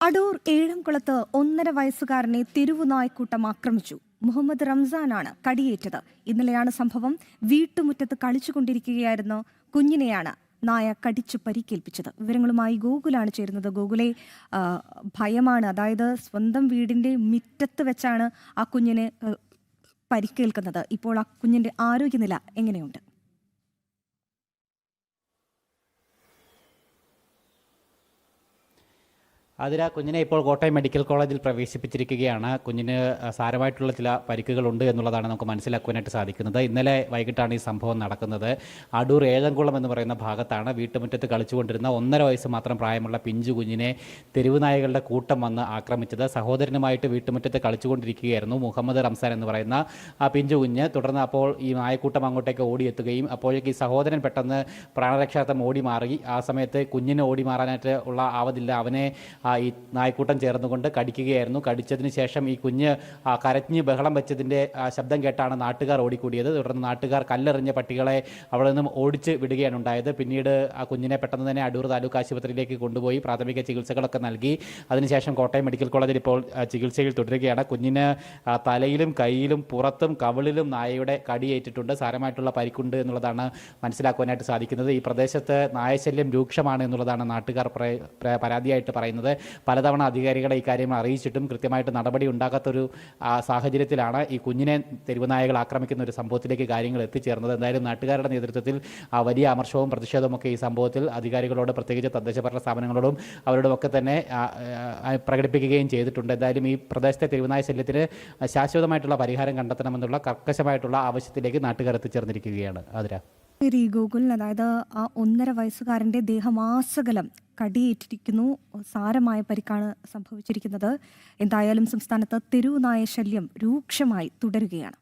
അടൂർ ഏഴംകുളത്ത് 1.5 വയസ്സുകാരനെ തെരുവുനായ്ക്കൂട്ടം ആക്രമിച്ചു. മുഹമ്മദ് റംസാനാണ് കടിയേറ്റത്. ഇന്നലെയാണ് സംഭവം. വീട്ടുമുറ്റത്ത് കളിച്ചുകൊണ്ടിരിക്കുകയായിരുന്ന കുഞ്ഞിനെയാണ് നായ കടിച്ചു പരിക്കേൽപ്പിച്ചത്. വിവരങ്ങളുമായി ഗോകുലാണ് ചേരുന്നത്. ഗോകുലെ, ഭയമാണ്. അതായത് സ്വന്തം വീടിന്റെ മുറ്റത്ത് വെച്ചാണ് ആ കുഞ്ഞിന് പരിക്കേൽക്കുന്നത്. ഇപ്പോൾ ആ കുഞ്ഞിന്റെ ആരോഗ്യനില എങ്ങനെയുണ്ട്? അതിൽ കുഞ്ഞിനെ ഇപ്പോൾ കോട്ടയം മെഡിക്കൽ കോളേജിൽ പ്രവേശിപ്പിച്ചിരിക്കുകയാണ്. കുഞ്ഞിന് സാരമായിട്ടുള്ള ചില പരിക്കുകളുണ്ട് എന്നുള്ളതാണ് നമുക്ക് മനസ്സിലാക്കുവാനായിട്ട് സാധിക്കുന്നത്. ഇന്നലെ വൈകിട്ടാണ് ഈ സംഭവം നടക്കുന്നത്. അടൂർ ഏഴംകുളം എന്ന് പറയുന്ന ഭാഗത്താണ് വീട്ടുമുറ്റത്ത് കളിച്ചുകൊണ്ടിരുന്ന 1.5 വയസ്സ് മാത്രം പ്രായമുള്ള പിഞ്ചു കുഞ്ഞിനെ തെരുവുനായകളുടെ കൂട്ടം വന്ന് ആക്രമിച്ചത്. സഹോദരനുമായിട്ട് വീട്ടുമുറ്റത്ത് കളിച്ചുകൊണ്ടിരിക്കുകയായിരുന്നു മുഹമ്മദ് റംസാൻ എന്ന് പറയുന്ന ആ പിഞ്ചു കുഞ്ഞ്. തുടർന്ന് അപ്പോൾ ഈ നായക്കൂട്ടം അങ്ങോട്ടേക്ക് ഓടിയെത്തുകയും അപ്പോഴേക്ക് ഈ സഹോദരൻ പെട്ടെന്ന് പ്രാണരക്ഷാർത്ഥം ഓടി മാറി. ആ സമയത്ത് കുഞ്ഞിന് ഓടി മാറാനായിട്ട് ഉള്ള ആവതില്ല. അവനെ ഈ നായ്ക്കൂട്ടം ചേർന്നുകൊണ്ട് കടിക്കുകയായിരുന്നു. കടിച്ചതിന് ശേഷം ഈ കുഞ്ഞ് കരഞ്ഞ് ബഹളം വെച്ചതിൻ്റെ ശബ്ദം കേട്ടാണ് നാട്ടുകാർ ഓടിക്കൂടിയത്. തുടർന്ന് നാട്ടുകാർ കല്ലെറിഞ്ഞ പട്ടികളെ അവിടെ നിന്നും ഓടിച്ച് വിടുകയാണ് ഉണ്ടായത്. പിന്നീട് ആ കുഞ്ഞിനെ പെട്ടെന്ന് തന്നെ അടൂർ താലൂക്ക് ആശുപത്രിയിലേക്ക് കൊണ്ടുപോയി പ്രാഥമിക ചികിത്സകളൊക്കെ നൽകി. അതിനുശേഷം കോട്ടയം മെഡിക്കൽ കോളേജിൽ ഇപ്പോൾ ചികിത്സയിൽ തുടരുകയാണ്. കുഞ്ഞിന് തലയിലും കൈയിലും പുറത്തും കവിളിലും നായയുടെ കടിയേറ്റിട്ടുണ്ട്. സാരമായിട്ടുള്ള പരിക്കുണ്ട് എന്നുള്ളതാണ് മനസ്സിലാക്കുവാനായിട്ട് സാധിക്കുന്നത്. ഈ പ്രദേശത്ത് നായശല്യം രൂക്ഷമാണ് എന്നുള്ളതാണ് നാട്ടുകാർ പരാതിയായിട്ട് പറയുന്നത്. പലതവണ അധികാരികളെ ഇക്കാര്യം അറിയിച്ചിട്ടും കൃത്യമായിട്ട് നടപടി ഉണ്ടാകാത്തൊരു സാഹചര്യത്തിലാണ് ഈ കുഞ്ഞിനെ തെരുവുനായകൾ ആക്രമിക്കുന്ന ഒരു സംഭവത്തിലേക്ക് കാര്യങ്ങൾ എത്തിച്ചേർന്നത്. എന്തായാലും നാട്ടുകാരുടെ നേതൃത്വത്തിൽ വലിയ അമർഷവും പ്രതിഷേധവും ഒക്കെ ഈ സംഭവത്തിൽ അധികാരികളോട്, പ്രത്യേകിച്ച് തദ്ദേശഭരണ സ്ഥാപനങ്ങളോടും അവരോടുമൊക്കെ തന്നെ പ്രകടിപ്പിക്കുകയും ചെയ്തിട്ടുണ്ട്. എന്തായാലും ഈ പ്രദേശത്തെ തെരുവുനായ ശല്യത്തിന് ശാശ്വതമായിട്ടുള്ള പരിഹാരം കണ്ടെത്തണമെന്നുള്ള കർക്കശമായിട്ടുള്ള ആവശ്യത്തിലേക്ക് നാട്ടുകാർ എത്തിച്ചേർന്നിരിക്കുകയാണ്. അതിരാ ഗൂഗിൾ, അതായത് ആ 1.5 വയസ്സുകാരന്റെ ദേഹമാസകലം കടിയേറ്റിരിക്കുന്നു. സാരമായ പരിക്കാണ് സംഭവിച്ചിരിക്കുന്നത്. എന്തായാലും സംസ്ഥാനത്ത് തെരുവുനായ ശല്യം രൂക്ഷമായി തുടരുകയാണ്.